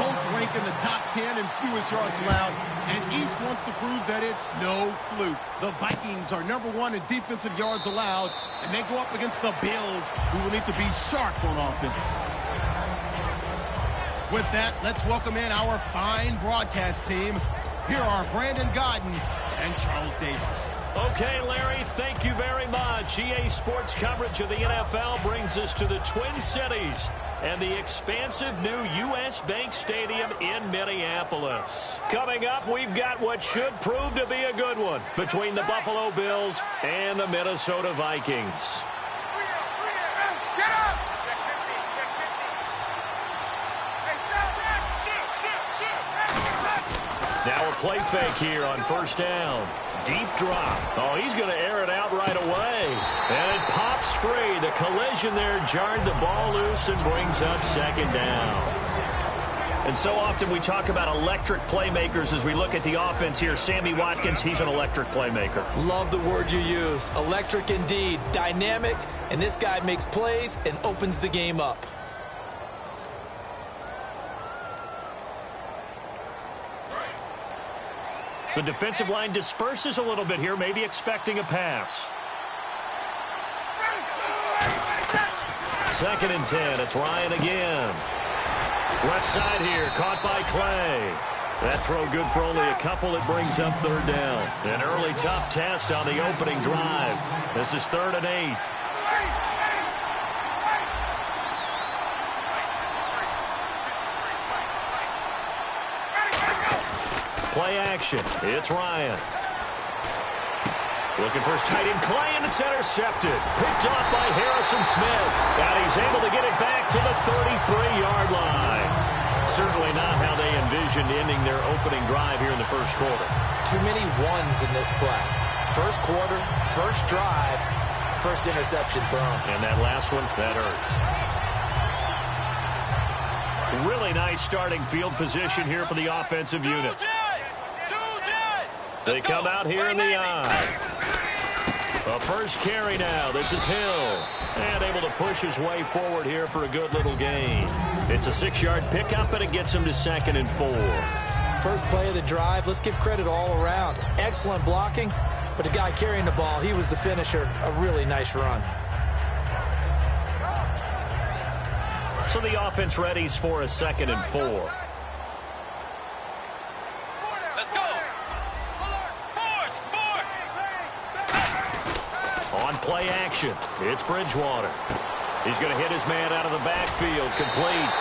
Both rank in the top 10 in fewest yards allowed, and each wants to prove that it's no fluke. The Vikings are #1 in defensive yards allowed, and they go up against the Bills, who will need to be sharp on offense. With that, let's welcome in our fine broadcast team. Here are Brandon Godden and Charles Davis. Okay, Larry, thank you very much. EA Sports coverage of the NFL brings us to the Twin Cities and the expansive new U.S. Bank Stadium in Minneapolis. Coming up, we've got what should prove to be a good one between the Buffalo Bills and the Minnesota Vikings. Now a play fake here on first down. Deep drop. Oh, he's going to air it out right away. And it pops free. The collision there jarred the ball loose and brings up second down. And so often we talk about electric playmakers as we look at the offense here. Sammy Watkins, he's an electric playmaker. Love the word you used. Electric indeed. Dynamic. And this guy makes plays and opens the game up. The defensive line disperses a little bit here, maybe expecting a pass. 2nd and 10. It's Ryan again. Left side here, caught by Clay. That throw good for only a couple. It brings up 3rd down. An early tough test on the opening drive. This is 3rd and 8. Play action. It's Ryan. Looking for his tight end, Clay, and it's intercepted. Picked off by Harrison Smith. And he's able to get it back to the 33-yard line. Certainly not how they envisioned ending their opening drive here in the first quarter. Too many ones in this play. First quarter, first drive, first interception thrown. And that last one, that hurts. Really nice starting field position here for the offensive unit. They come out here in the eye. A first carry now. This is Hill. And able to push his way forward here for a good little gain. It's a 6-yard pickup, and it gets him to 2nd and 4. First play of the drive. Let's give credit all around. Excellent blocking, but the guy carrying the ball, he was the finisher. A really nice run. So the offense readies for a 2nd and 4. Play action. It's Bridgewater. He's going to hit his man out of the backfield. Complete.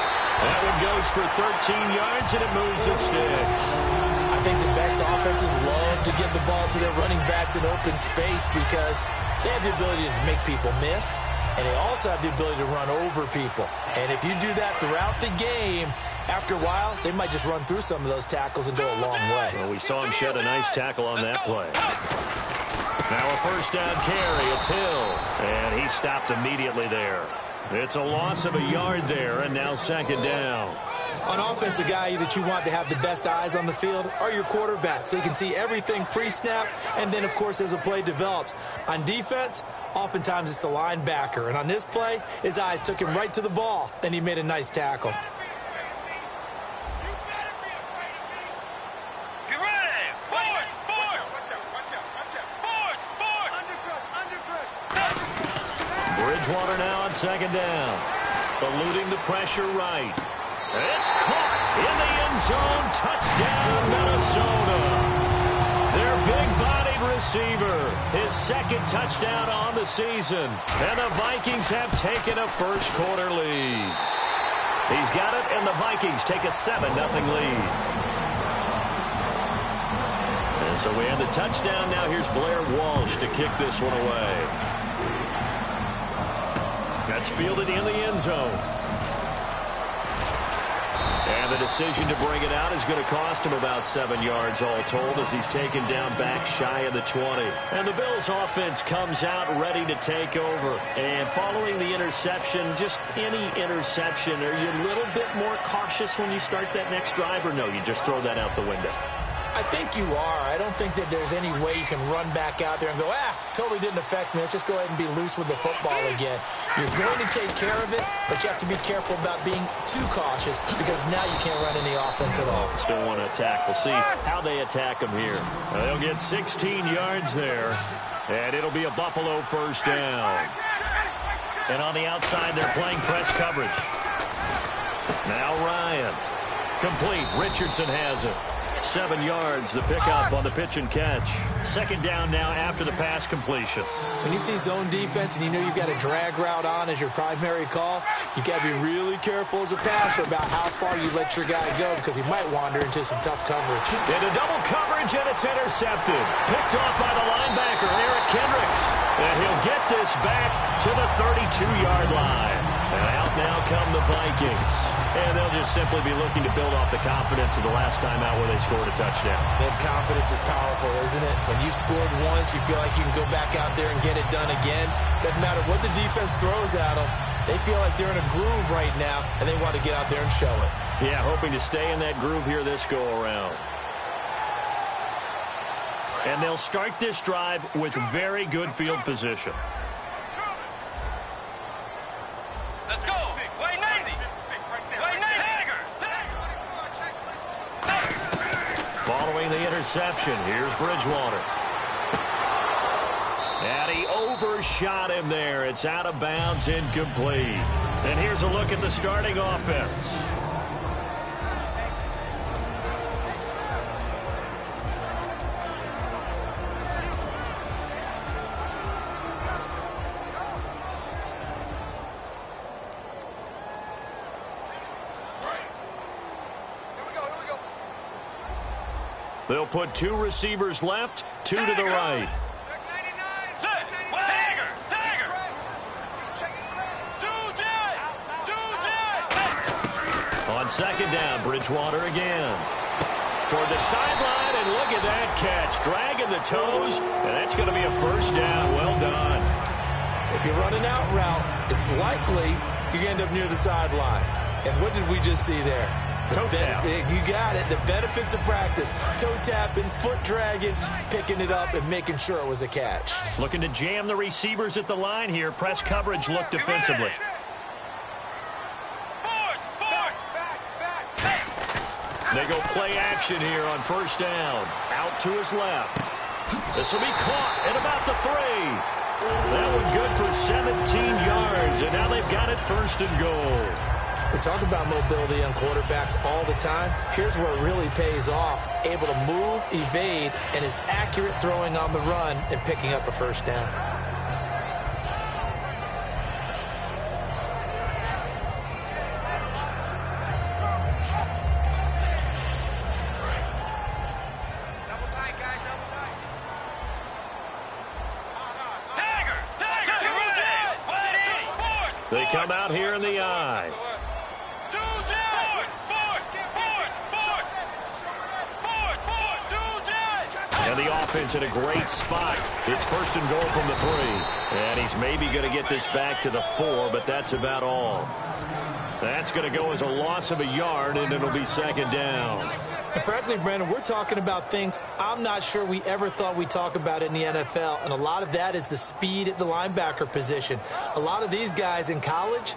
That one goes for 13 yards, and it moves the sticks. I think the best offenses love to give the ball to their running backs in open space because they have the ability to make people miss, and they also have the ability to run over people. And if you do that throughout the game, after a while, they might just run through some of those tackles and go a long way. Well, we saw him shed a nice tackle on that play. Now a first down carry. It's Hill. And he stopped immediately there. It's a loss of a yard there, and now 2nd down. On offense, the guy that you want to have the best eyes on the field are your quarterbacks. So you can see everything pre-snap, and then, of course, as the play develops. On defense, oftentimes it's the linebacker. And on this play, his eyes took him right to the ball, and he made a nice tackle. Bridgewater now on 2nd down. Eluding the pressure right. It's caught in the end zone. Touchdown, Minnesota. Their big-bodied receiver. His 2nd touchdown on the season. And the Vikings have taken a first-quarter lead. He's got it, and the Vikings take a 7-0 lead. And so we have the touchdown. Now here's Blair Walsh to kick this one away. That's fielded in the end zone. And the decision to bring it out is going to cost him about 7 yards all told as he's taken down back shy of the 20. And the Bills offense comes out ready to take over. And following the interception, just any interception, are you a little bit more cautious when you start that next drive, or no, you just throw that out the window? I think you are. I don't think that there's any way you can run back out there and go, totally didn't affect me. Let's just go ahead and be loose with the football again. You're going to take care of it, but you have to be careful about being too cautious because now you can't run any offense at all. Still want to attack. We'll see how they attack them here. They'll get 16 yards there, and it'll be a Buffalo first down. And on the outside, they're playing press coverage. Now Ryan. Complete. Richardson has it. 7 yards, the pickup on the pitch and catch. Second down now after the pass completion. When you see zone defense and you know you've got a drag route on as your primary call, you got to be really careful as a passer about how far you let your guy go because he might wander into some tough coverage. Into double coverage, and it's intercepted. Picked off by the linebacker, Eric Kendricks. And he'll get this back to the 32-yard line. And out now come the Vikings. And they'll just simply be looking to build off the confidence of the last time out where they scored a touchdown. And confidence is powerful, isn't it? When you've scored once, you feel like you can go back out there and get it done again. Doesn't matter what the defense throws at them. They feel like they're in a groove right now, and they want to get out there and show it. Yeah, hoping to stay in that groove here this go-around. And they'll start this drive with very good field position. Let's go. Way 90. Way 90. Following the interception, here's Bridgewater. And he overshot him there. It's out of bounds, incomplete. And here's a look at the starting offense. They'll put 2 receivers left, 2 to the right. On second down, Bridgewater again. Toward the sideline, and look at that catch. Dragging the toes, and that's going to be a first down. Well done. If you're running out route, it's likely you're going to end up near the sideline. And what did we just see there? Toe tap. You got it. The benefits of practice. Toe tapping, foot dragging, picking it up, and making sure it was a catch. Looking to jam the receivers at the line here. Press coverage look defensively. They go play action here on first down. Out to his left. This will be caught at about the 3. That one good for 17 yards, and now they've got it first and goal. We talk about mobility on quarterbacks all the time. Here's where it really pays off. Able to move, evade, and is accurate throwing on the run and picking up a first down. They come out here in the eye. And the offense in a great spot. It's first and goal from the 3. And he's maybe going to get this back to the 4, but that's about all. That's going to go as a loss of a yard, and it'll be second down. And frankly, Brandon, we're talking about things I'm not sure we ever thought we'd talk about in the NFL. And a lot of that is the speed at the linebacker position. A lot of these guys in college,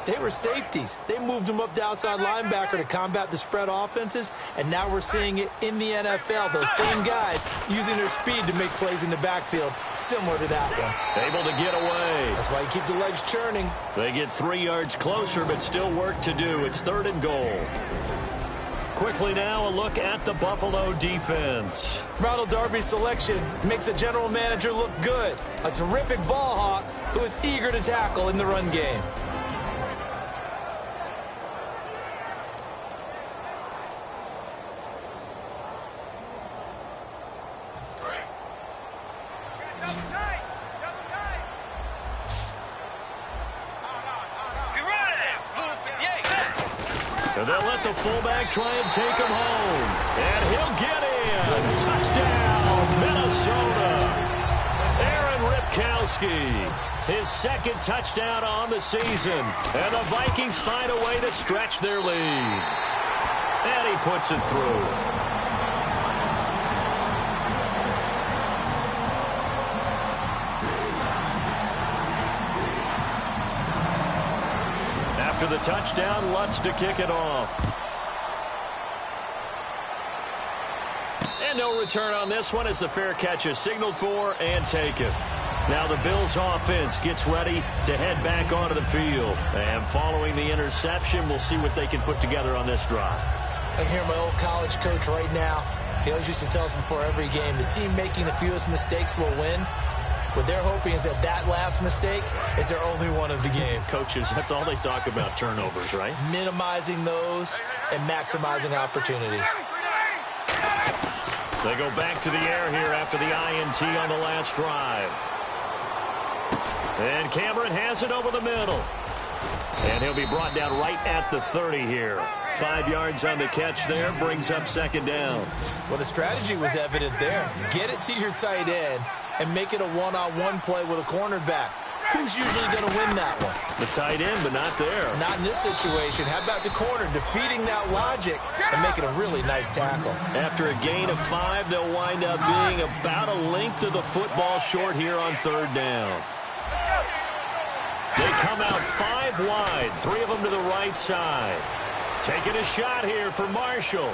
they were safeties. They moved them up to outside linebacker to combat the spread offenses, and now we're seeing it in the NFL. Those same guys using their speed to make plays in the backfield, similar to that one. Able to get away. That's why you keep the legs churning. They get 3 yards closer, but still work to do. It's third and goal. Quickly now, a look at the Buffalo defense. Ronald Darby's selection makes a general manager look good. A terrific ball hawk who is eager to tackle in the run game. And they'll let the fullback try and take him home. And he'll get in. Touchdown, Minnesota. Aaron Ripkowski, his second touchdown on the season. And the Vikings find a way to stretch their lead. And he puts it through. After the touchdown, Lutz to kick it off. And no return on this one as the fair catch is signaled for and taken. Now the Bills offense gets ready to head back onto the field. And following the interception, we'll see what they can put together on this drive. I hear my old college coach right now. He always used to tell us before every game, the team making the fewest mistakes will win. What they're hoping is that that last mistake is their only one of the game. Coaches, that's all they talk about, turnovers, right? Minimizing those and maximizing opportunities. They go back to the air here after the INT on the last drive. And Cameron has it over the middle. And he'll be brought down right at the 30 here. 5 yards on the catch there, brings up second down. Well, the strategy was evident there. Get it to your tight end and make it a one-on-one play with a cornerback. Who's usually going to win that one? The tight end, but not there. Not in this situation. How about the corner defeating that logic and making a really nice tackle? After a gain of 5, they'll wind up being about a length of the football short here on third down. They come out 5 wide, 3 of them to the right side. Taking a shot here for Marshall.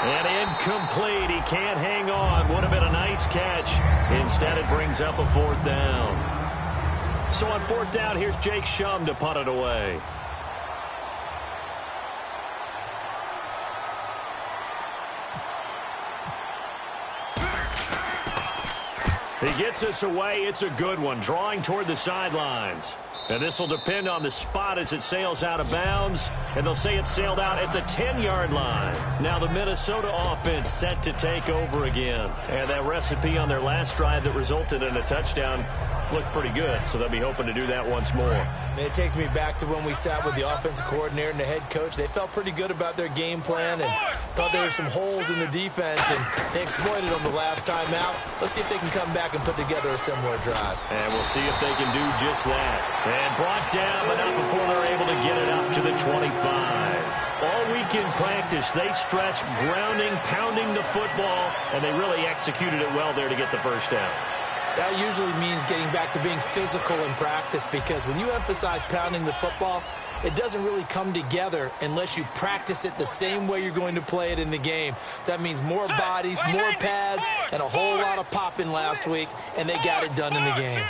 And incomplete. He can't hang on. Would have been a nice catch. Instead, it brings up a fourth down. So on fourth down, here's Jake Shum to punt it away. He gets us away. It's a good one. Drawing toward the sidelines. And this will depend on the spot as it sails out of bounds. And they'll say it sailed out at the 10-yard line. Now the Minnesota offense set to take over again. And that recipe on their last drive that resulted in a touchdown looked pretty good. So they'll be hoping to do that once more. It takes me back to when we sat with the offensive coordinator and the head coach. They felt pretty good about their game plan and thought there were some holes in the defense, and they exploited them the last time out. Let's see if they can come back and put together a similar drive. And we'll see if they can do just that. And brought down, but not before they're able to get it up to the 25. All week in practice, they stressed grounding, pounding the football, and they really executed it well there to get the first down. That usually means getting back to being physical in practice, because when you emphasize pounding the football, it doesn't really come together unless you practice it the same way you're going to play it in the game. That means more bodies, more pads, and a whole lot of popping last week, and they got it done in the game.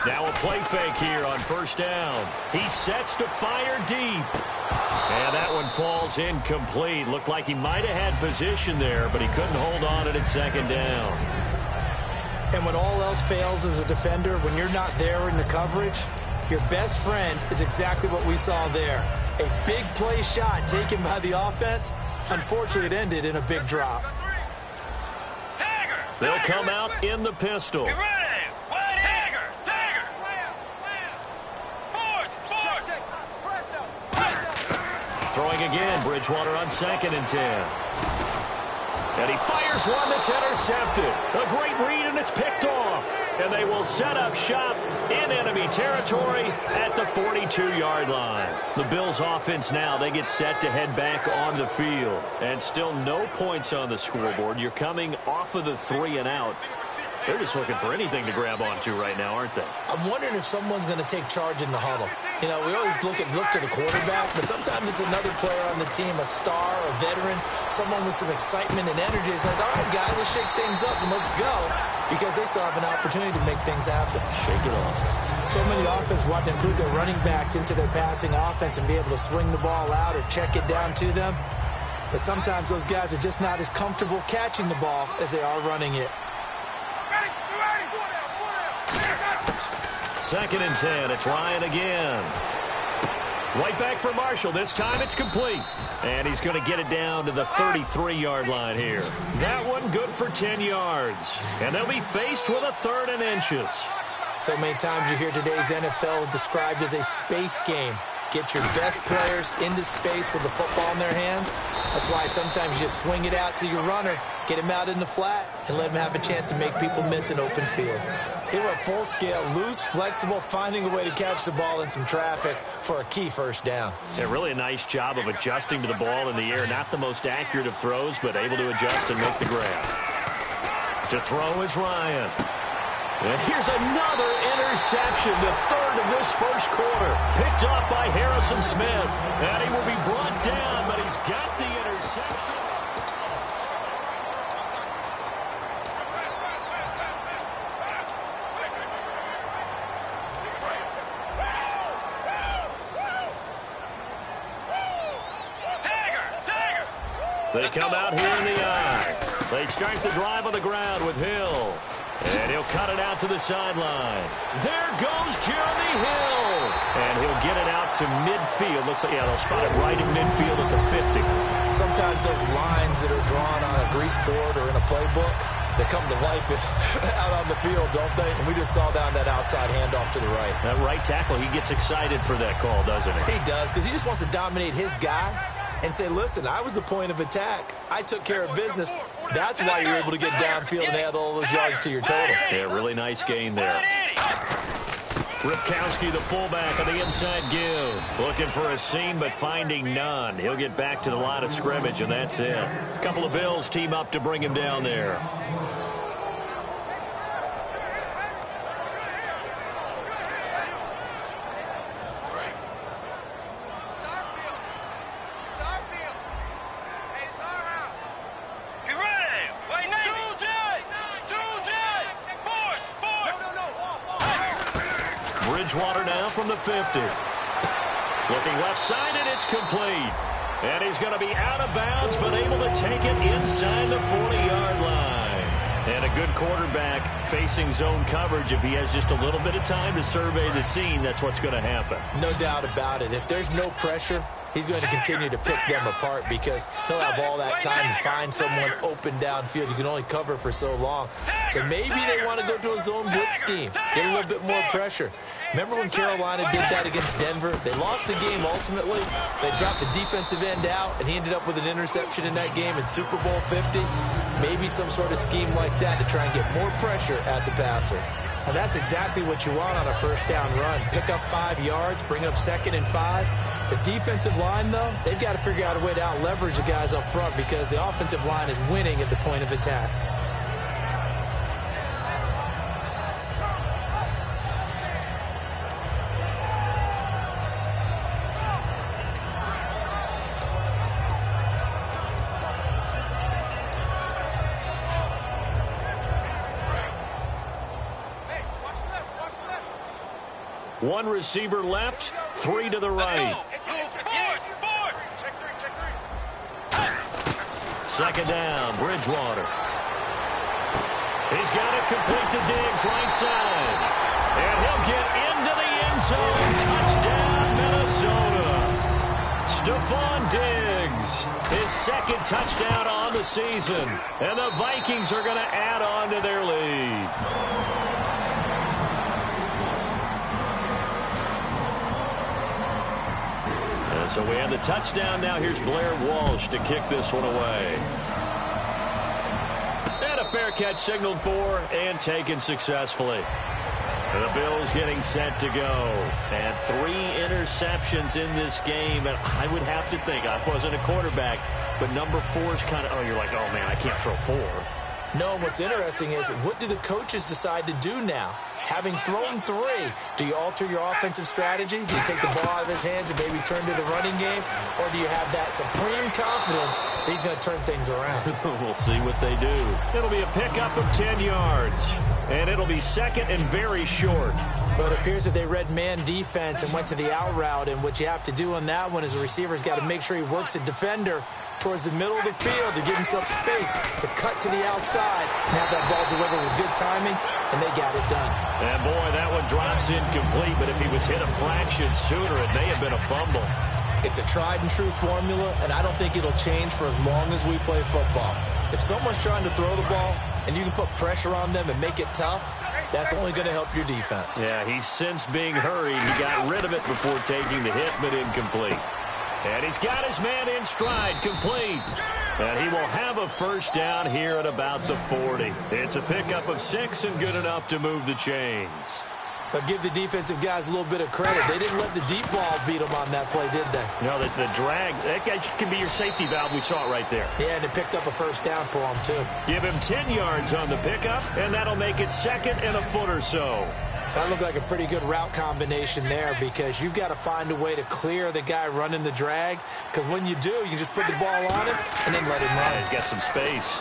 Now a play fake here on first down. He sets to fire deep. And that one falls incomplete. Looked like he might have had position there, but he couldn't hold on at second down. And when all else fails as a defender, when you're not there in the coverage, your best friend is exactly what we saw there. A big play shot taken by the offense. Unfortunately, it ended in a big drop. They'll come out in the pistol. Throwing again, Bridgewater on 2nd and 10. And he fires one that's intercepted. A great read, and it's picked off. And they will set up shop in enemy territory at the 42-yard line. The Bills offense now, they get set to head back on the field. And still no points on the scoreboard. You're coming off of the 3 and out. They're just looking for anything to grab onto right now, aren't they? I'm wondering if someone's going to take charge in the huddle. You know, we always look to the quarterback, but sometimes it's another player on the team, a star, a veteran, someone with some excitement and energy. It's like, all right, guys, let's shake things up and let's go, because they still have an opportunity to make things happen. Shake it off. So many offense want to include their running backs into their passing offense and be able to swing the ball out or check it down to them. But sometimes those guys are just not as comfortable catching the ball as they are running it. 2nd and 10. It's Ryan again. Right back for Marshall. This time it's complete. And he's going to get it down to the 33-yard line here. That one good for 10 yards. And they'll be faced with a 3rd and inches. So many times you hear today's NFL described as a space game. Get your best players into space with the football in their hands. That's why sometimes you just swing it out to your runner, get him out in the flat, and let him have a chance to make people miss an open field. They were full scale, loose, flexible, finding a way to catch the ball in some traffic for a key first down. Yeah, really a nice job of adjusting to the ball in the air. Not the most accurate of throws, but able to adjust and make the grab. To throw is Ryan. And here's another interception. interception, the third of this first quarter. Picked off by Harrison Smith. And he will be brought down, but he's got the interception. They come out here in the eye. They start the drive on the ground with Hill. And he'll cut it out to the sideline. There goes Jeremy Hill. And he'll get it out to midfield. Looks like, yeah, they'll spot it right in midfield at the 50. Sometimes those lines that are drawn on a grease board or in a playbook, they come to life out on the field, don't they? And we just saw down that outside handoff to the right. That right tackle, he gets excited for that call, doesn't he? He does, because he just wants to dominate his guy and say, listen, I was the point of attack. I took care of business. That's why you're able to get downfield and add all those yards to your total. Yeah, really nice gain there. Ripkowski, the fullback on the inside give. Looking for a seam, but finding none. He'll get back to the line of scrimmage, and that's it. A couple of Bills team up to bring him down there. Bridgewater now from the 50. Looking left side, and it's complete. And he's going to be out of bounds, but able to take it inside the 40-yard line. And a good quarterback facing zone coverage. If he has just a little bit of time to survey the scene, that's what's going to happen. No doubt about it. If there's no pressure, he's going to continue to pick them apart because he'll have all that time to find someone open downfield. You can only cover for so long. So maybe they want to go to a zone blitz scheme, get a little bit more pressure. Remember when Carolina did that against Denver? They lost the game ultimately. They dropped the defensive end out, and he ended up with an interception in that game in Super Bowl 50. Maybe some sort of scheme like that to try and get more pressure at the passer. And that's exactly what you want on a first down run. Pick up 5 yards, bring up 2nd and 5. The defensive line, though, they've got to figure out a way to out-leverage the guys up front because the offensive line is winning at the point of attack. One receiver left, 3 to the right. Second down, Bridgewater. He's got it complete to Diggs, right side. And he'll get into the end zone. Touchdown, Minnesota. Stephon Diggs, his second touchdown on the season. And the Vikings are going to add on to their lead. So we have the touchdown. Now here's Blair Walsh to kick this one away. And a fair catch signaled for and taken successfully. And the Bills getting set to go. And 3 interceptions in this game. And I would have to think, I wasn't a quarterback, but number 4 is kind of, oh, you're like, oh, man, I can't throw 4. No, what's interesting is what do the coaches decide to do now? Having thrown 3, do you alter your offensive strategy? Do you take the ball out of his hands and maybe turn to the running game? Or do you have that supreme confidence that he's going to turn things around? We'll see what they do. It'll be a pickup of 10 yards. And it'll be second and very short. But it appears that they read man defense and went to the out route. And what you have to do on that one is the receiver's got to make sure he works the defender towards the middle of the field to give himself space to cut to the outside and have that ball delivered with good timing, and they got it done. And, boy, that one drops incomplete, but if he was hit a fraction sooner, it may have been a fumble. It's a tried-and-true formula, and I don't think it'll change for as long as we play football. If someone's trying to throw the ball and you can put pressure on them and make it tough, that's only going to help your defense. Yeah, he's since being hurried. He got rid of it before taking the hit, but incomplete. And he's got his man in stride, complete. And he will have a first down here at about the 40. It's a pickup of 6 and good enough to move the chains. But give the defensive guys a little bit of credit. They didn't let the deep ball beat them on that play, did they? No, the drag, that guy can be your safety valve. We saw it right there. Yeah, and it picked up a first down for him, too. Give him 10 yards on the pickup, and that'll make it second and a foot or so. That looked like a pretty good route combination there because you've got to find a way to clear the guy running the drag, because when you do, you just put the ball on him and then let him run. He's got some space.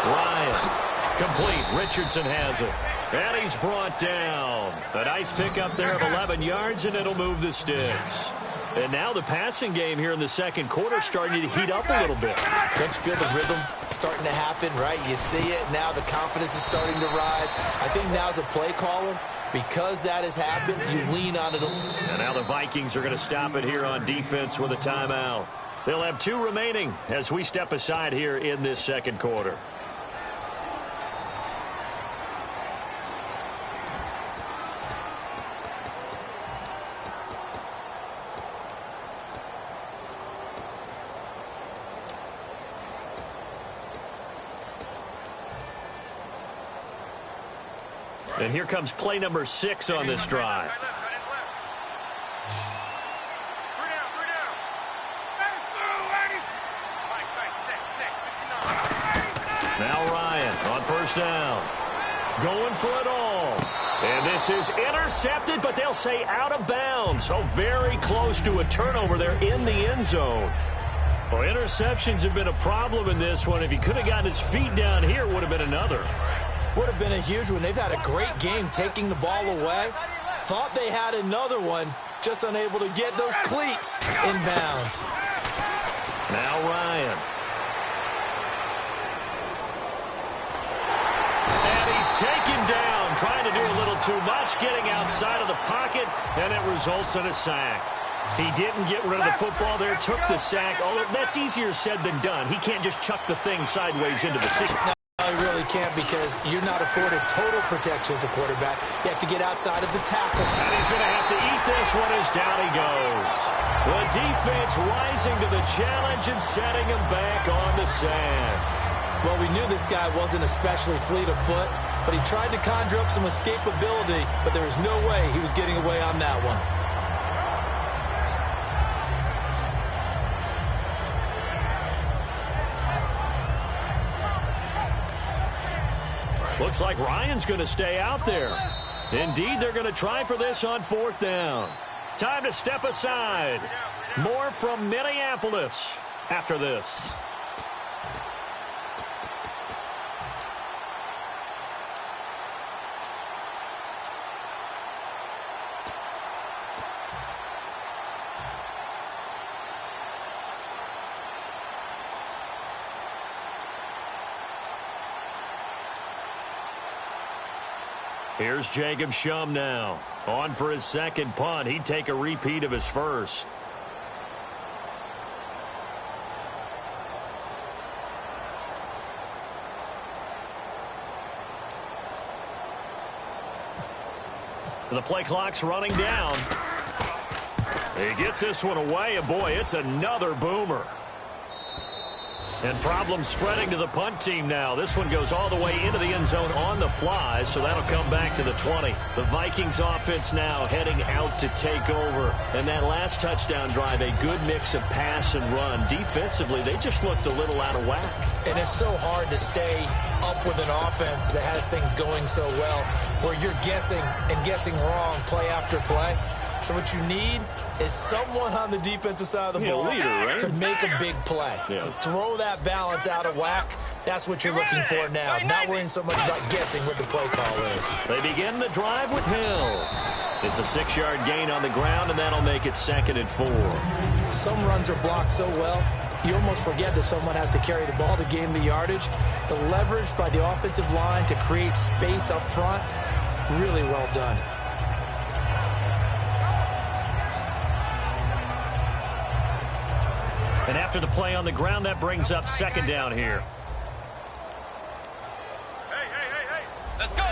Ryan, complete. Richardson has it. And he's brought down. A nice pickup there of 11 yards, and it'll move the sticks. And now the passing game here in the second quarter starting to heat up a little bit. Don't you feel the rhythm starting to happen, right? You see it. Now the confidence is starting to rise. I think now as a play caller, because that has happened, you lean on it. And now the Vikings are going to stop it here on defense with a timeout. They'll have 2 remaining as we step aside here in this second quarter. And here comes play number 6 on this drive. Now Ryan on first down. Going for it all. And this is intercepted, but they'll say out of bounds. So very close to a turnover there in the end zone. Well, interceptions have been a problem in this one. If he could have gotten his feet down here, it would have been another. Would have been a huge one. They've had a great game taking the ball away. Thought they had another one, just unable to get those cleats in bounds. Now Ryan. And he's taken down, trying to do a little too much, getting outside of the pocket, and it results in a sack. He didn't get rid of the football there, took the sack. Although that's easier said than done. He can't just chuck the thing sideways into the seat. No, you really can't, because you're not afforded total protection as a quarterback. You have to get outside of the tackle. And he's going to have to eat this one as down he goes. The defense rising to the challenge and setting him back on the sand. Well, we knew this guy wasn't especially fleet of foot, but he tried to conjure up some escapability, but there was no way he was getting away on that one. Looks like Ryan's going to stay out there. Indeed, they're going to try for this on 4th down. Time to step aside. More from Minneapolis after this. Here's Jacob Shum now. On for his second punt. He'd take a repeat of his first. The play clock's running down. He gets this one away, and boy, it's another boomer. And problems spreading to the punt team now. This one goes all the way into the end zone on the fly, so that'll come back to the 20. The Vikings offense now heading out to take over. And that last touchdown drive, a good mix of pass and run. Defensively, they just looked a little out of whack. And it's so hard to stay up with an offense that has things going so well, where you're guessing and guessing wrong play after play. So what you need is someone on the defensive side of the ball leader, right? to make a big play. Yeah. Throw that balance out of whack. That's what you're looking for now. Not worrying so much about guessing what the play call is. They begin the drive with Hill. It's a 6-yard gain on the ground, and that'll make it 2nd and 4. Some runs are blocked so well, you almost forget that someone has to carry the ball to gain the yardage. The leverage by the offensive line to create space up front, really well done. And after the play on the ground, that brings up 2nd down here. Hey. Let's go.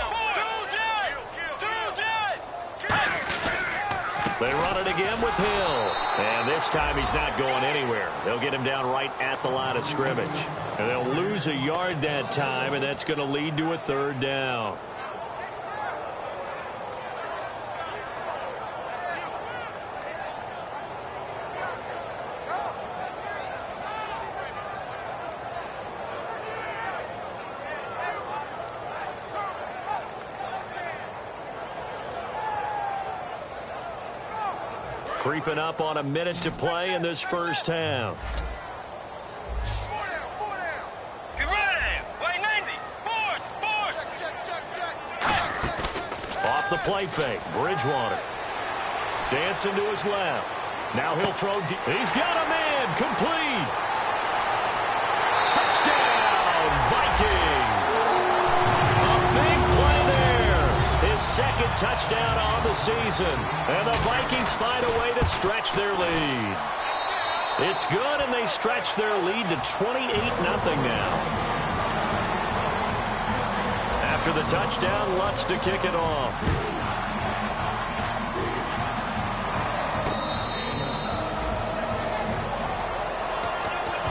They run it again with Hill. And this time he's not going anywhere. They'll get him down right at the line of scrimmage. And they'll lose a yard that time, and that's going to lead to a 3rd down. Creeping up on a minute to play in this first half. Get ready. Wait, 90. Force. Off the play fake. Bridgewater. Dancing to his left. Now he'll throw deep. He's got a man. Complete. Touchdown, Vikings. A big play there. His second touchdown on the season. And the Vikings find a way to stretch their lead. It's good, and they stretch their lead to 28-0 now. After the touchdown, Lutz to kick it off.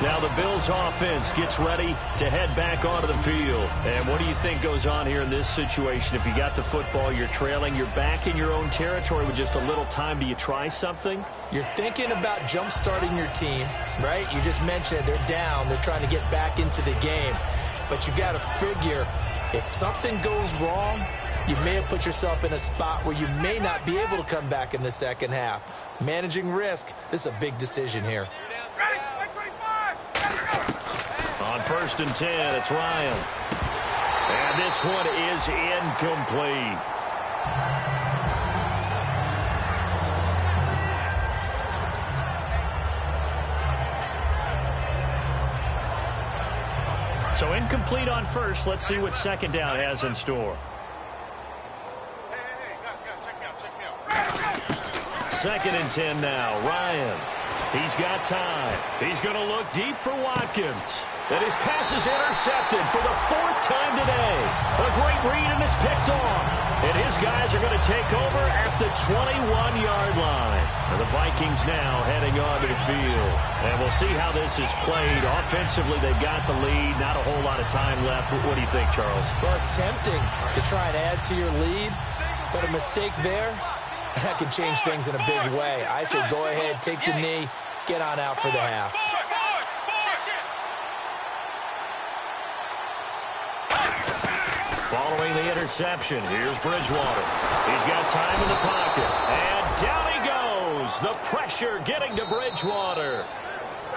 Now the Bills offense gets ready to head back onto the field. And what do you think goes on here in this situation? If you got the football, you're trailing, you're back in your own territory with just a little time. Do you try something? You're thinking about jump-starting your team, right? You just mentioned it. They're down. They're trying to get back into the game. But you got to figure, if something goes wrong, you may have put yourself in a spot where you may not be able to come back in the second half. Managing risk, this is a big decision here. On 1st and 10, it's Ryan. And this one is incomplete. So incomplete on first. Let's see what second down has in store. Second and 10 now. Ryan. He's got time. He's going to look deep for Watkins. And his pass is intercepted for the 4th time today. A great read, and it's picked off. And his guys are going to take over at the 21-yard line. And the Vikings now heading onto the field. And we'll see how this is played. Offensively, they've got the lead. Not a whole lot of time left. What do you think, Charles? Well, it's tempting to try and add to your lead, but a mistake there, that could change things in a big way. I say go ahead, take the knee, get on out for the half. Following the interception, here's Bridgewater. He's got time in the pocket. And down he goes. The pressure getting to Bridgewater.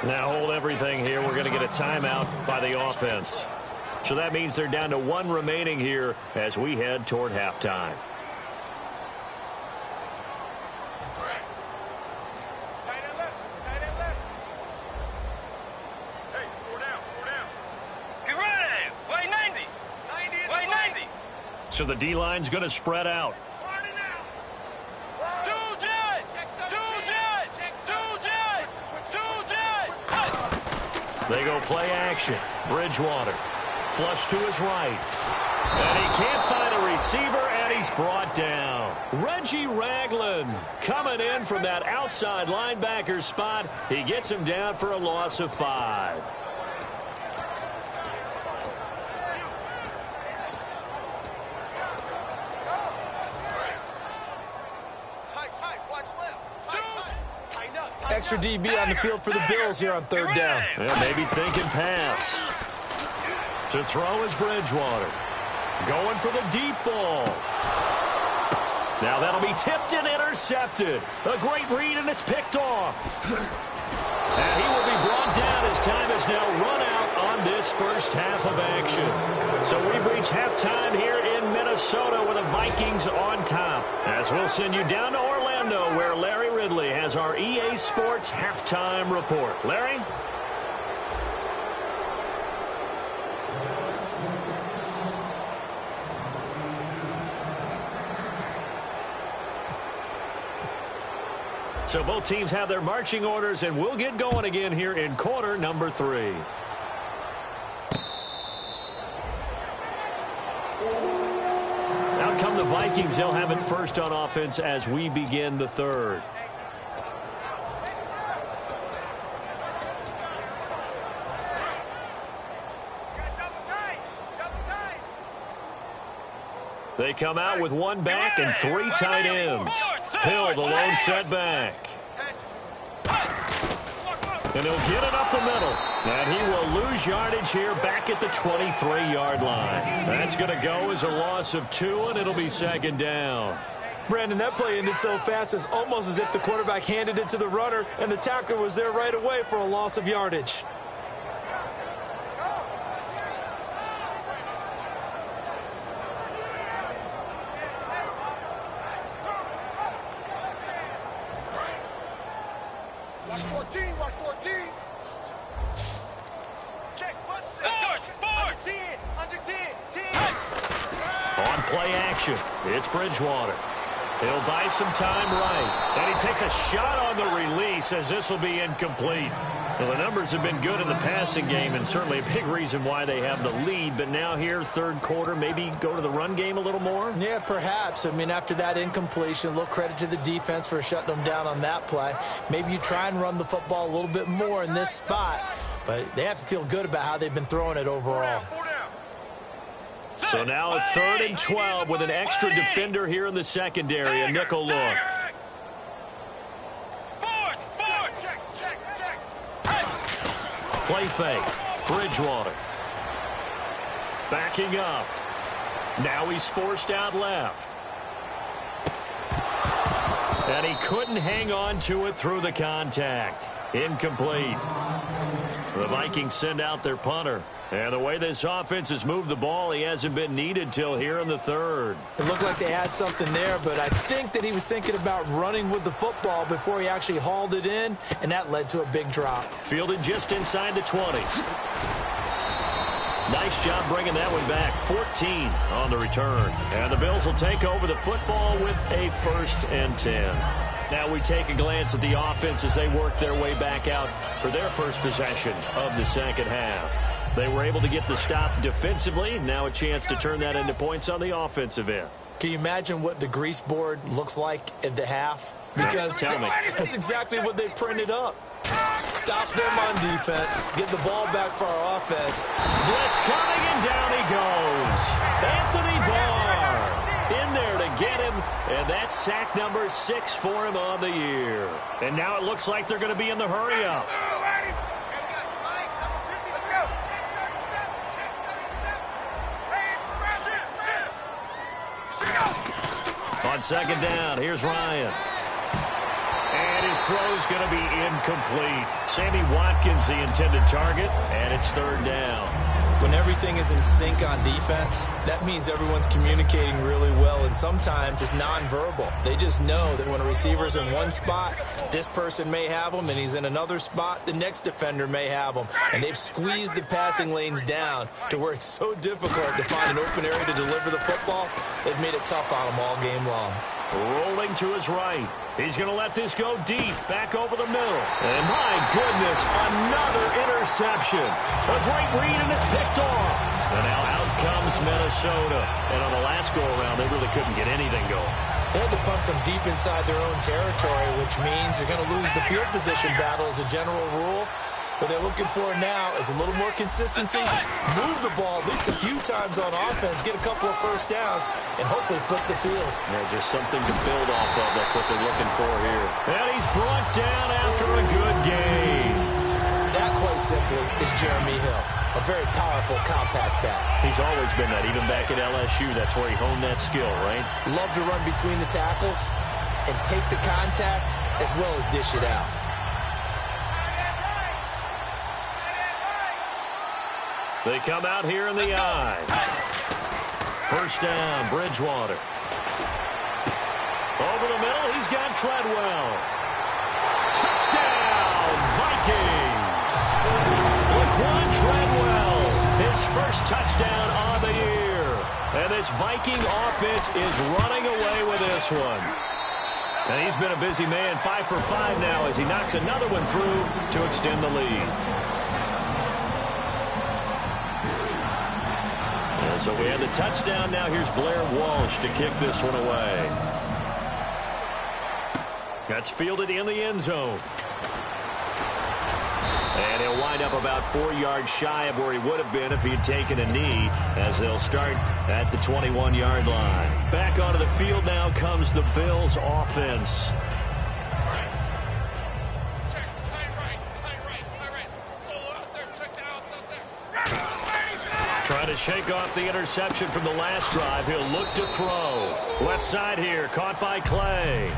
Now hold everything here. We're going to get a timeout by the offense. So that means they're down to 1 remaining here as we head toward halftime. So the D-line's going to spread out. They go play action. Bridgewater. Flush to his right. And he can't find a receiver, and he's brought down. Reggie Ragland coming in from that outside linebacker spot. He gets him down for a loss of 5. Extra DB on the field for the Bills here on 3rd down. Yeah, maybe thinking pass. To throw is Bridgewater. Going for the deep ball. Now that'll be tipped and intercepted. A great read, and it's picked off. And he will be brought down as time has now run out on this first half of action. So we've reached halftime here in Minnesota with the Vikings on top. As we'll send you down to Orlando, where Larry Ridley has our EA Sports halftime report. Larry? So both teams have their marching orders, and we'll get going again here in quarter number 3. Out come the Vikings. They'll have it first on offense as we begin the 3rd. They come out with 1 back and 3 tight ends. Hill, the lone setback. And he'll get it up the middle. And he will lose yardage here back at the 23-yard line. That's going to go as a loss of 2, and it'll be 2nd down. Brandon, that play ended so fast, it's almost as if the quarterback handed it to the runner and the tackler was there right away for a loss of yardage. Watch 14, watch 14. Check, under 10, under 10, 10. On play action, it's Bridgewater. He'll buy some time right. And he takes a shot on the release as this will be incomplete. Well, the numbers have been good in the passing game and certainly a big reason why they have the lead. But now here, third quarter, maybe go to the run game a little more? Yeah, perhaps. I mean, after that incompletion, a little credit to the defense for shutting them down on that play. Maybe you try and run the football a little bit more in this spot. But they have to feel good about how they've been throwing it overall. So now a 3rd and 12 with an extra defender here in the secondary. A nickel look. Play fake. Bridgewater. Backing up. Now he's forced out left. And he couldn't hang on to it through the contact. Incomplete. The Vikings send out their punter. And the way this offense has moved the ball, he hasn't been needed till here in the 3rd. It looked like they had something there, but I think that he was thinking about running with the football before he actually hauled it in, and that led to a big drop. Fielded just inside the 20s. Nice job bringing that one back. 14 on the return. And the Bills will take over the football with a 1st and 10. Now we take a glance at the offense as they work their way back out for their first possession of the second half. They were able to get the stop defensively. Now a chance to turn that into points on the offensive end. Can you imagine what the grease board looks like at the half? Because tell me. That's exactly what they printed up. Stop them on defense. Get the ball back for our offense. Blitz coming, and down he goes. Anthony Barr in there to get him. And that's sack number 6 for him on the year. And now it looks like they're going to be in the hurry-up. On second down, here's Ryan. And his throw's going to be incomplete. Sammy Watkins, the intended target, and it's 3rd down. When everything is in sync on defense, that means everyone's communicating really well, and sometimes it's nonverbal. They just know that when a receiver's in one spot, this person may have him, and he's in another spot, the next defender may have him. And they've squeezed the passing lanes down to where it's so difficult to find an open area to deliver the football. They've made it tough on them all game long. Rolling to his right. He's going to let this go deep, back over the middle. And my goodness, another interception. A great read, and it's picked off. And now out comes Minnesota. And on the last go-around, they really couldn't get anything going. They had to punt from deep inside their own territory, which means you're going to lose the field position battle as a general rule. What they're looking for now is a little more consistency, move the ball at least a few times on offense, get a couple of first downs, and hopefully flip the field. Yeah, just something to build off of. That's what they're looking for here. And he's brought down after a good game. That, quite simply, is Jeremy Hill. A very powerful, compact back. He's always been that. Even back at LSU, that's where he honed that skill, right? Love to run between the tackles and take the contact as well as dish it out. They come out here in the eye. First down, Bridgewater. Over the middle, he's got Treadwell. Touchdown, Vikings! Laquan Treadwell, his first touchdown on the year. And this Viking offense is running away with this one. And he's been a busy man, 5 for 5 now as he knocks another one through to extend the lead. So we have the touchdown. Now here's Blair Walsh to kick this one away. That's fielded in the end zone. And he'll wind up about 4 yards shy of where he would have been if he had taken a knee, as they'll start at the 21-yard line. Back onto the field now comes the Bills offense. Trying to to shake off the interception from the last drive, he'll look to throw. Left side here, caught by Clay.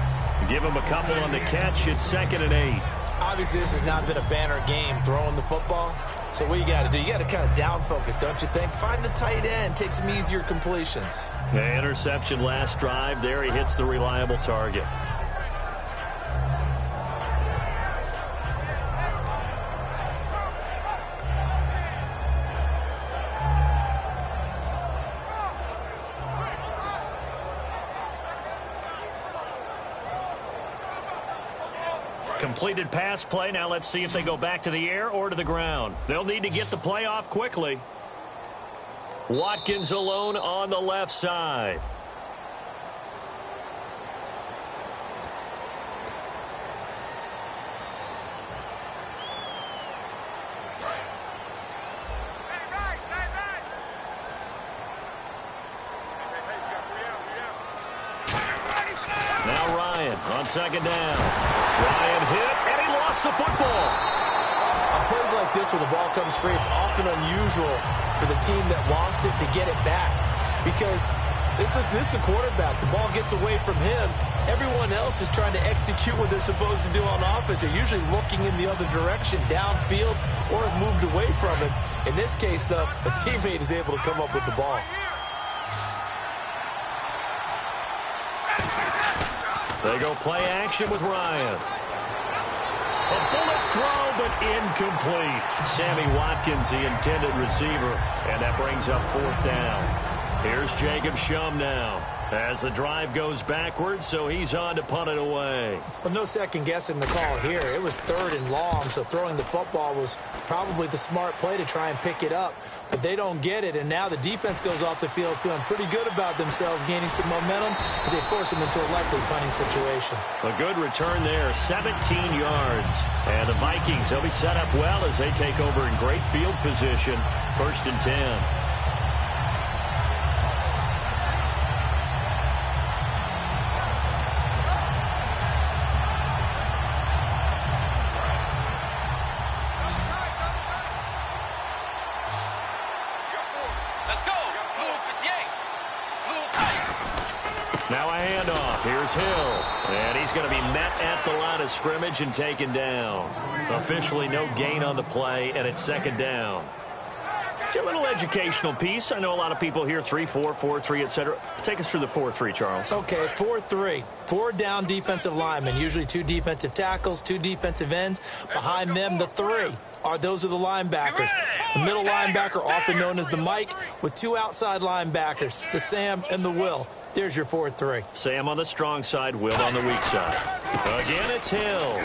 Give him a couple on the catch. It's 2nd and 8. Obviously, this has not been a banner game throwing the football. So what you got to do, you got to kind of down focus, don't you think? Find the tight end, take some easier completions. The interception last drive. There he hits the reliable target. Completed pass play. Now let's see if they go back to the air or to the ground. They'll need to get the play off quickly. Watkins alone on the left side. Now Ryan on 2nd down. Ryan hit, and he lost the football. On plays like this where the ball comes free, it's often unusual for the team that lost it to get it back. Because this is the quarterback. The ball gets away from him. Everyone else is trying to execute what they're supposed to do on offense. They're usually looking in the other direction, downfield, or have moved away from him. In this case, though, a teammate is able to come up with the ball. They go play action with Ryan. A bullet throw, but incomplete. Sammy Watkins, the intended receiver, and that brings up 4th down. Here's Jacob Shum now as the drive goes backwards, so he's on to punt it away. Well, no second guessing the call here. It was 3rd and long, so throwing the football was probably the smart play to try and pick it up. But they don't get it, and now the defense goes off the field feeling pretty good about themselves, gaining some momentum as they force them into a likely punting situation. A good return there, 17 yards. And the Vikings, they'll be set up well as they take over in great field position. 1st and 10. Now a handoff. Here's Hill. And he's going to be met at the line of scrimmage and taken down. Officially no gain on the play, and it's 2nd down. A little educational piece. I know a lot of people hear 3-4, 4-3, etc. Take us through the 4-3, Charles. Okay, 4-3. 4 down defensive linemen, usually 2 defensive tackles, 2 defensive ends. Behind them, the 3 those are the linebackers. The middle linebacker, often known as the Mike, with 2 outside linebackers, the Sam and the Will. There's your 4-3. Sam on the strong side, Will on the weak side. Again, it's Hill.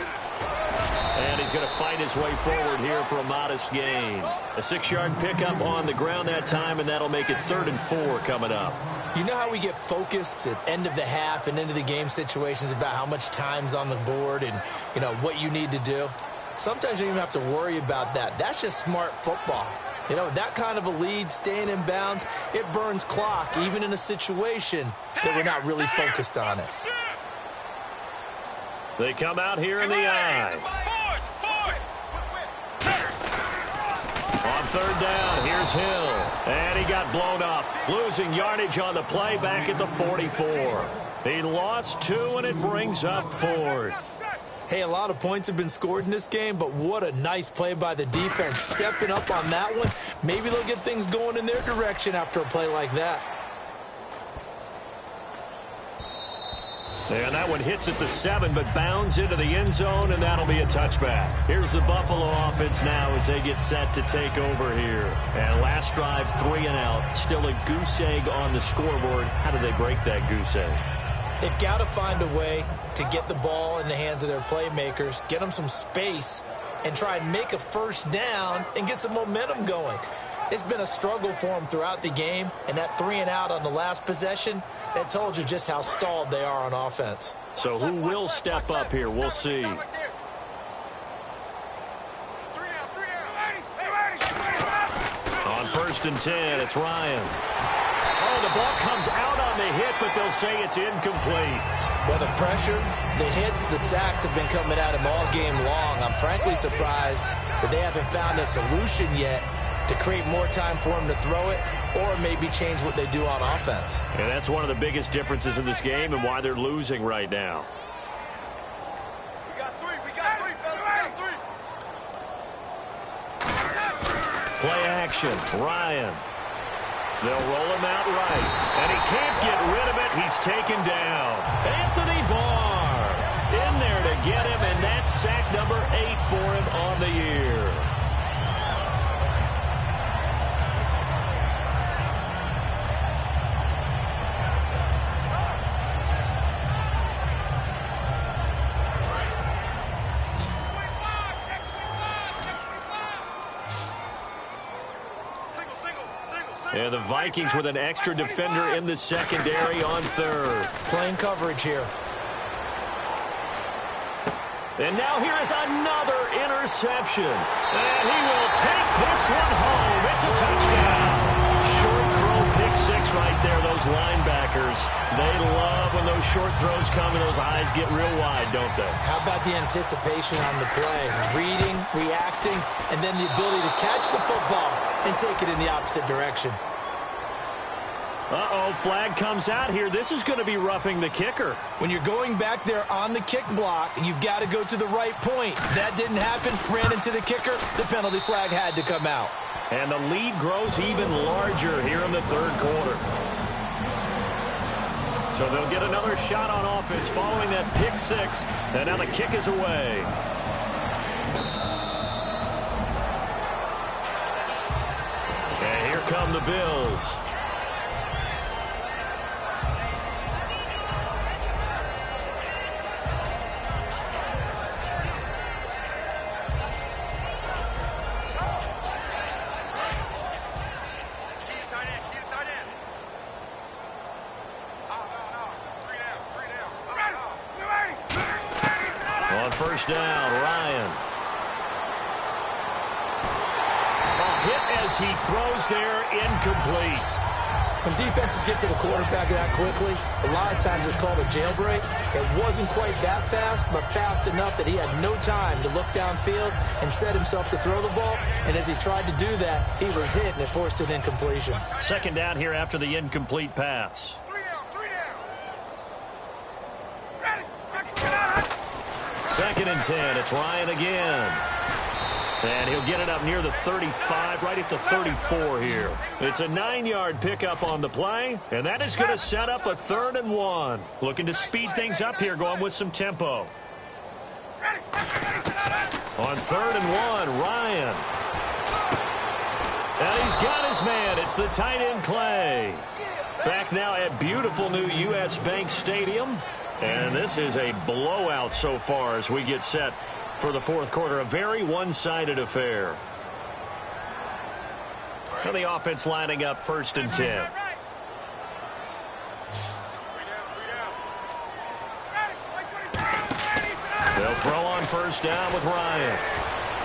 And he's going to fight his way forward here for a modest gain. A 6-yard pickup on the ground that time, and that'll make it 3rd and 4 coming up. You know how we get focused at end of the half and into the game situations about how much time's on the board and, you know, what you need to do? Sometimes you don't even have to worry about that. That's just smart football. You know, that kind of a lead, staying in bounds, it burns clock, even in a situation that we're not really focused on it. They come out here in the eye. On 3rd down, here's Hill. And he got blown up. Losing yardage on the play back at the 44. He lost 2, and it brings up 4th. Hey, a lot of points have been scored in this game, but what a nice play by the defense. Stepping up on that one. Maybe they'll get things going in their direction after a play like that. And that one hits at the 7, but bounds into the end zone, and that'll be a touchback. Here's the Buffalo offense now as they get set to take over here. And last drive, 3 and out. Still a goose egg on the scoreboard. How do they break that goose egg? They've got to find a way to get the ball in the hands of their playmakers, get them some space, and try and make a 1st down and get some momentum going. It's been a struggle for them throughout the game, and that 3 and out on the last possession, that told you just how stalled they are on offense. So who will step up here? We'll see. On 1st and 10, it's Ryan. Oh, the ball comes out on the hit, but they'll say it's incomplete. Well, the pressure, the hits, the sacks have been coming at him all game long. I'm frankly surprised that they haven't found a solution yet to create more time for him to throw it, or maybe change what they do on offense. And that's one of the biggest differences in this game and why they're losing right now. We got three, fellas, we got three. Play action, Ryan. They'll roll him out right, and he can't get rid of it. He's taken down. Anthony Barr in there to get him, and that's sack number 8 for him on the year. And the Vikings with an extra defender in the secondary on third. Playing coverage here. And now here is another interception. And he will take this one home. It's a touchdown. Short throw, pick six right there. Those linebackers, they love when those short throws come and those eyes get real wide, don't they? How about the anticipation on the play? Reading, reacting, and then the ability to catch the football and take it in the opposite direction. Uh-oh, flag comes out here. This is going to be roughing the kicker. When you're going back there on the kick block, you've got to go to the right point. That didn't happen. Ran into the kicker. The penalty flag had to come out. And the lead grows even larger here in the third quarter. So they'll get another shot on offense following that pick six. And now the kick is away. And here come the Bills. First down, Ryan. A hit as he throws there, incomplete. When defenses get to the quarterback that quickly, a lot of times it's called a jailbreak. It wasn't quite that fast, but fast enough that he had no time to look downfield and set himself to throw the ball. And as he tried to do that, he was hit, and it forced an incompletion. Second down here after the incomplete pass. Second and 10. It's Ryan again. And he'll get it up near the 35, right at the 34 here. It's a 9-yard pickup on the play, and that is going to set up a 3rd and 1. Looking to speed things up here, going with some tempo. On 3rd and 1, Ryan. And he's got his man. It's the tight end, Clay. Back now at beautiful new U.S. Bank Stadium. And this is a blowout so far as we get set for the fourth quarter. A very one-sided affair. And the offense lining up 1st and 10. They'll throw on first down with Ryan.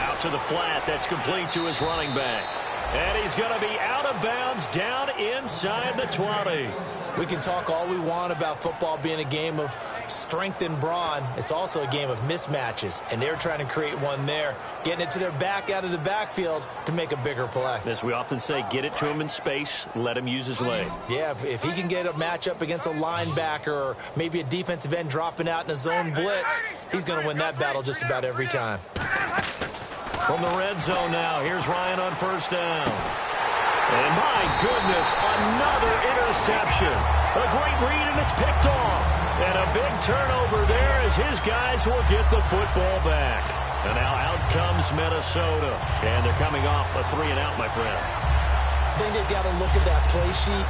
Out to the flat. That's complete to his running back. And he's going to be out of bounds down inside the 20. We can talk all we want about football being a game of strength and brawn. It's also a game of mismatches, and they're trying to create one there, getting it to their back out of the backfield to make a bigger play. As we often say, get it to him in space, let him use his leg. Yeah, if he can get a matchup against a linebacker or maybe a defensive end dropping out in a zone blitz, he's going to win that battle just about every time. From the red zone now, here's Ryan on first down. And my goodness, another interception. A great read, and it's picked off. And a big turnover there as his guys will get the football back. And now out comes Minnesota. And they're coming off a 3-and-out, my friend. I think they've got to look at that play sheet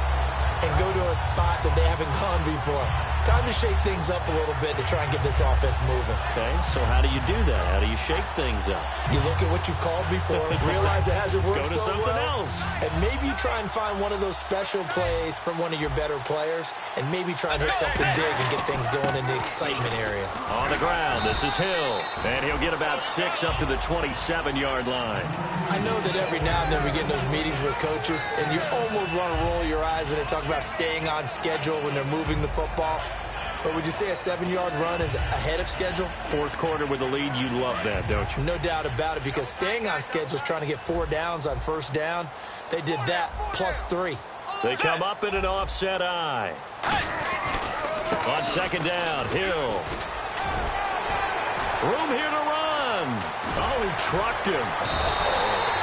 and go to a spot that they haven't gone before. Time to shake things up a little bit to try and get this offense moving. Okay, so how do you do that? How do you shake things up? You look at what you've called before, realize it hasn't worked so well. Go to something else. And maybe you try and find one of those special plays from one of your better players, and maybe try and hit something big and get things going in the excitement area. On the ground, this is Hill. And he'll get about 6 up to the 27-yard line. I know that every now and then we get in those meetings with coaches, and you almost want to roll your eyes when they talk about staying on schedule when they're moving the football. But would you say a 7-yard run is ahead of schedule? Fourth quarter with the lead, you love that, don't you? No doubt about it, because staying on schedule is trying to get 4 downs on first down. They did that plus 3. They come up in an offset eye. On second down, Hill. Room here to run. Oh, he trucked him.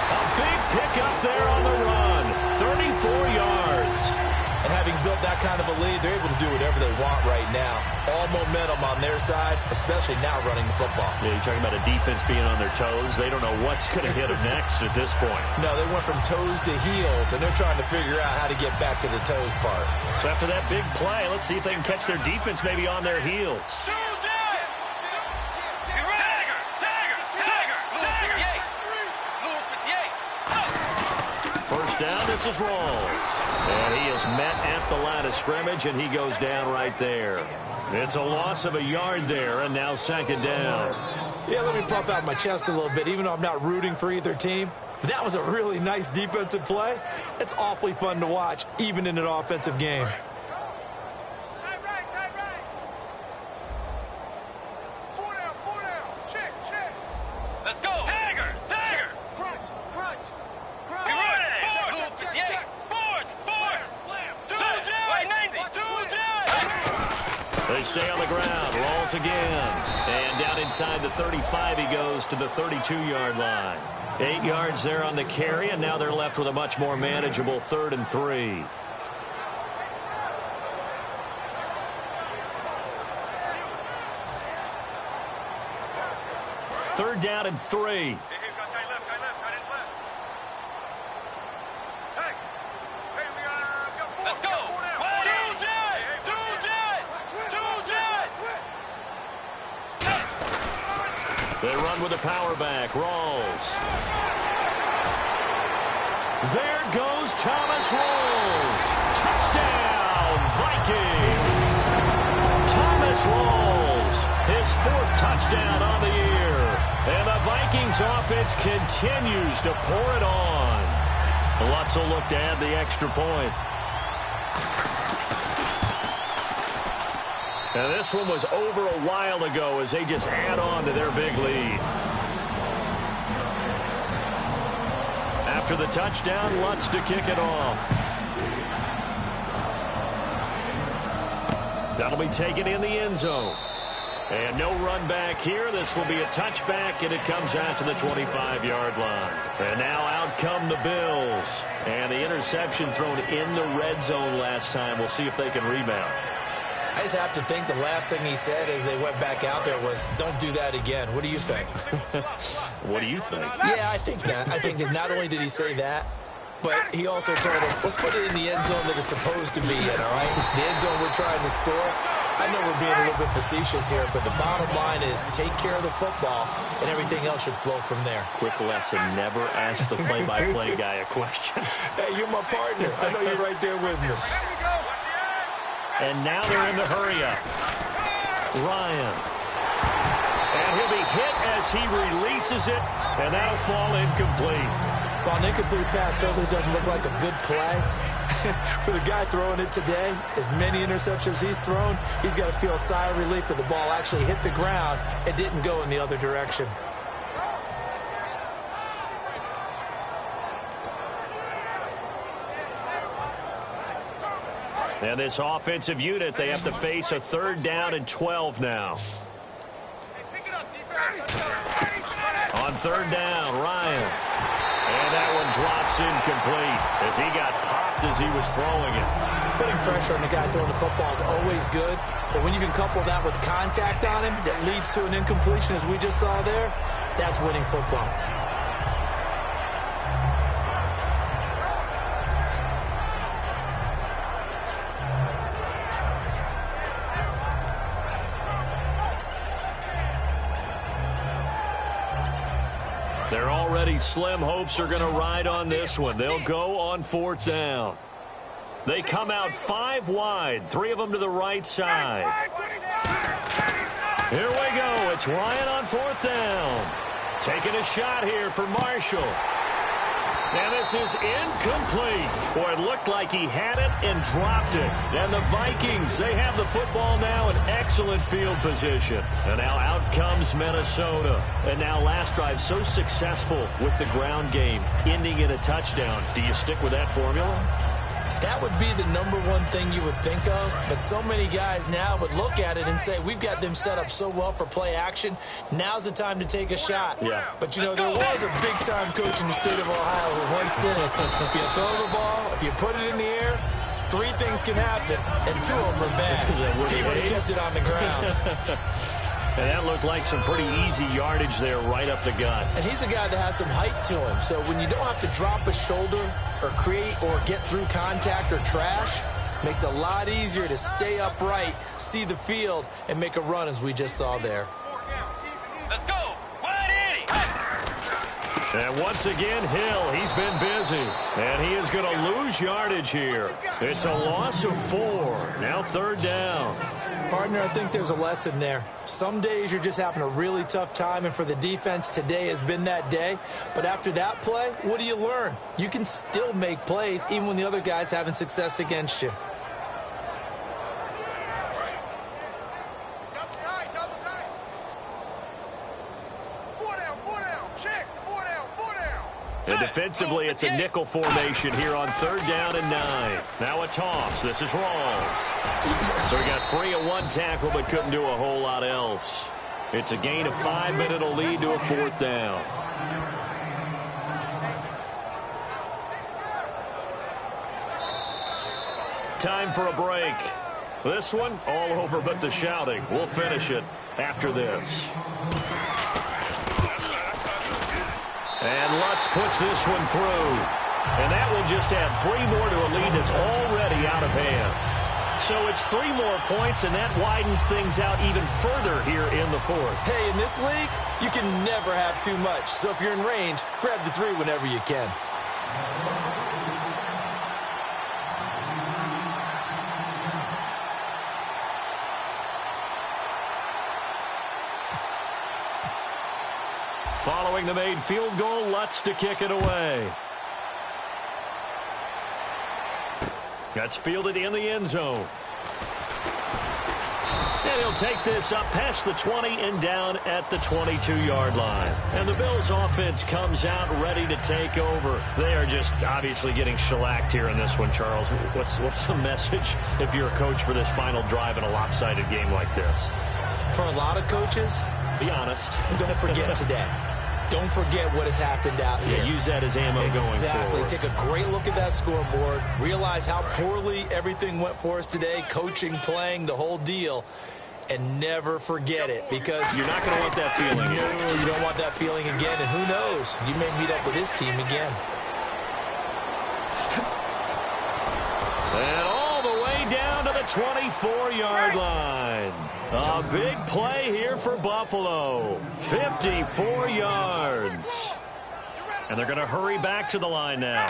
A big pickup there on the run. 34 yards. And having built that kind of a lead, they're able to do whatever they want right now. All momentum on their side, especially now running the football. Yeah, you're talking about a defense being on their toes. They don't know what's going to hit them next at this point. No, they went from toes to heels, and they're trying to figure out how to get back to the toes part. So after that big play, let's see if they can catch their defense maybe on their heels. First down, this is Rawls. And he is met at the line of scrimmage, and he goes down right there. It's a loss of a yard there, and now second down. Yeah, let me puff out my chest a little bit, even though I'm not rooting for either team. That was a really nice defensive play. It's awfully fun to watch, even in an offensive game. They stay on the ground. Rolls again. And down inside the 35, he goes to the 32-yard line. 8 yards there on the carry, and now they're left with a much more manageable 3rd and 3. Third down and 3. They run with a power back. Rawls. There goes Thomas Rawls. Touchdown, Vikings. Thomas Rawls, his 4th touchdown on the year. And the Vikings offense continues to pour it on. Lots of look to add the extra point. And this one was over a while ago as they just add on to their big lead. After the touchdown, Lutz to kick it off. That'll be taken in the end zone. And no run back here. This will be a touchback, and it comes out to the 25-yard line. And now out come the Bills. And the interception thrown in the red zone last time. We'll see if they can rebound. I just have to think the last thing he said as they went back out there was, don't do that again. What do you think? What do you think? Yeah, I think that. I think that not only did he say that, but he also told him, let's put it in the end zone that it's supposed to be in, all right? The end zone we're trying to score. I know we're being a little bit facetious here, but the bottom line is take care of the football, and everything else should flow from there. Quick lesson, never ask the play-by-play guy a question. Hey, you're my partner. I know you're right there with me. And now they're in the hurry-up. Ryan. And he'll be hit as he releases it, and that'll fall incomplete. Well, an incomplete pass certainly doesn't look like a good play. For the guy throwing it today, as many interceptions he's thrown, he's got to feel a sigh of relief that the ball actually hit the ground and didn't go in the other direction. And this offensive unit, they have to face a 3rd down and 12 now. On 3rd down, Ryan. And that one drops incomplete as he got popped as he was throwing it. Putting pressure on the guy throwing the football is always good, but when you can couple that with contact on him that leads to an incompletion as we just saw there, that's winning football. Their already slim hopes are going to ride on this one. They'll go on 4th down. They come out 5 wide, 3 of them to the right side. Here we go. It's Ryan on 4th down. Taking a shot here for Marshall. And this is incomplete. Boy, it looked like he had it and dropped it. And the Vikings, they have the football now in excellent field position. And now out comes Minnesota. And now last drive so successful with the ground game, ending in a touchdown. Do you stick with that formula? That would be the number one thing you would think of, but so many guys now would look at it and say, we've got them set up so well for play action. Now's the time to take a shot. Yeah. But, you know, there was a big-time coach in the state of Ohio who once said, if you throw the ball, if you put it in the air, 3 things can happen, and 2 of them are bad. He would have kept it on the ground. And that looked like some pretty easy yardage there right up the gut. And he's a guy that has some height to him. So when you don't have to drop a shoulder or create or get through contact or trash, makes it a lot easier to stay upright, see the field, and make a run as we just saw there. Let's go. And once again, Hill, he's been busy. And he is going to lose yardage here. It's a loss of 4. Now 3rd down. Partner, I think there's a lesson there. Some days you're just having a really tough time, and for the defense, today has been that day. But after that play, what do you learn? You can still make plays even when the other guy's having success against you. And defensively, it's a nickel formation here on 3rd down and 9. Now a toss. This is Rawls. So he got free of 1 tackle, but couldn't do a whole lot else. It's a gain of 5, but it'll lead to a 4th down. Time for a break. This one, all over but the shouting. We'll finish it after this. And Lutz puts this one through. And that will just add 3 more to a lead that's already out of hand. So it's 3 more points, and that widens things out even further here in the 4th. Hey, in this league, you can never have too much. So if you're in range, grab the 3 whenever you can. Following the made field goal, Lutz to kick it away. That's fielded in the end zone. And he'll take this up past the 20 and down at the 22-yard line. And the Bills offense comes out ready to take over. They are just obviously getting shellacked here in this one, Charles. What's the message if you're a coach for this final drive in a lopsided game like this? For a lot of coaches, be honest. Don't forget today. Don't forget what has happened out here. Yeah, use that as ammo going forward. Exactly. Take a great look at that scoreboard. Realize how poorly everything went for us today. Coaching, playing, the whole deal. And never forget it, because you're not going to want that feeling again. No, you don't want that feeling again. And who knows? You may meet up with this team again. And all the way down to the 24-yard line. A big play here for Buffalo. 54 yards. And they're going to hurry back to the line now.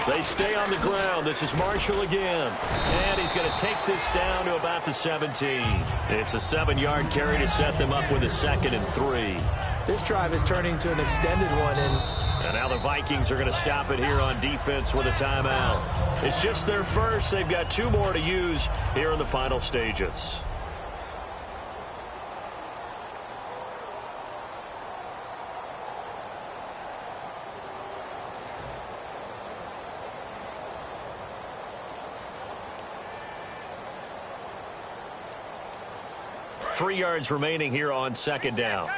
They stay on the ground. This is Marshall again. And he's going to take this down to about the 17. It's a 7-yard carry to set them up with a 2nd and 3. This drive is turning into an extended one. And now the Vikings are going to stop it here on defense with a timeout. It's just their first. They've got 2 more to use here in the final stages. Three yards remaining here on 2nd down.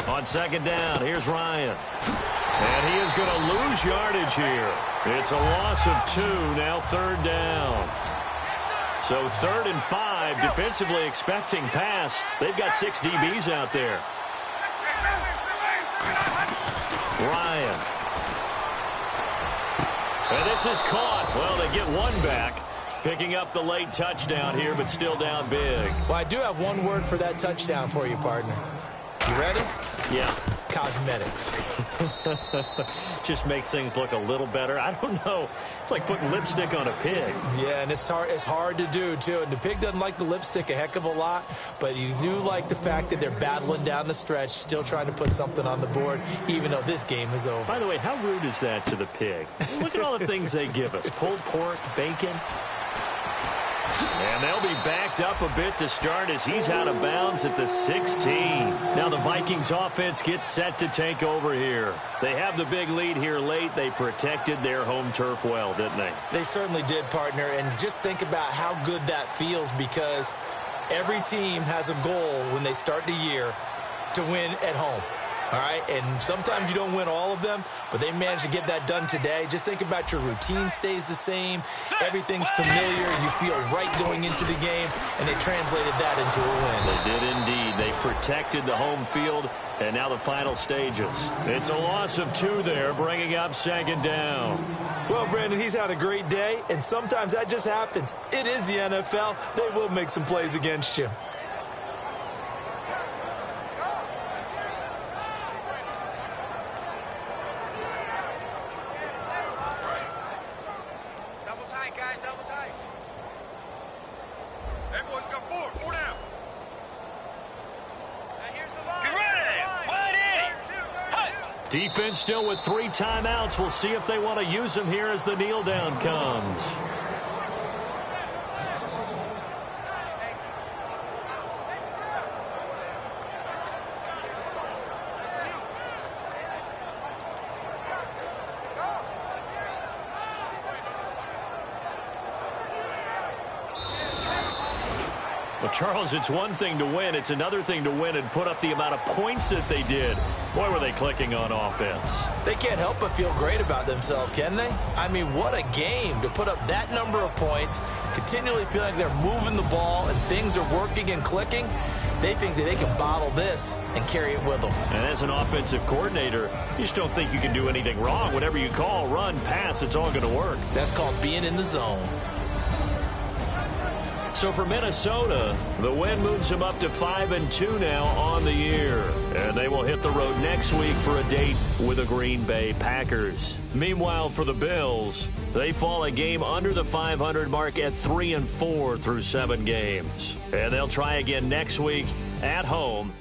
On 2nd down, here's Ryan. And he is going to lose yardage here. It's a loss of 2, now 3rd down. So 3rd and 5, defensively expecting pass. They've got 6 DBs out there. Ryan. And this is caught. Well, they get 1 back. Picking up the late touchdown here, but still down big. Well, I do have one word for that touchdown for you, partner. You ready? Yeah. cosmetics. Just makes things look a little better. I don't know. It's like putting lipstick on a pig. Yeah, and it's hard to do, too. And the pig doesn't like the lipstick a heck of a lot, but you do like the fact that they're battling down the stretch, still trying to put something on the board, even though this game is over. By the way, how rude is that to the pig? Look at all the things they give us. Pulled pork, bacon. And they'll be backed up a bit to start as he's out of bounds at the 16. Now the Vikings offense gets set to take over here. They have the big lead here late. They protected their home turf well, didn't they? They certainly did, partner. And just think about how good that feels, because every team has a goal when they start the year to win at home. All right, and sometimes you don't win all of them, but they managed to get that done today. Just think about your routine stays the same. Everything's familiar. You feel right going into the game, and they translated that into a win. They did indeed. They protected the home field, and now the final stages. It's a loss of 2 there, bringing up second down. Well, Brandon, he's had a great day, and sometimes that just happens. It is the NFL. They will make some plays against you. Defense still with 3 timeouts. We'll see if they want to use them here as the kneel down comes. Well, Charles, it's one thing to win. It's another thing to win and put up the amount of points that they did. Boy, were they clicking on offense. They can't help but feel great about themselves, can they? I mean, what a game to put up that number of points, continually feeling like they're moving the ball and things are working and clicking. They think that they can bottle this and carry it with them. And as an offensive coordinator, you just don't think you can do anything wrong. Whatever you call, run, pass, it's all going to work. That's called being in the zone. So for Minnesota, the win moves them up to 5-2 now on the year. And they will hit the road next week for a date with the Green Bay Packers. Meanwhile, for the Bills, they fall a game under the 500 mark at 3-4 through 7 games. And they'll try again next week at home.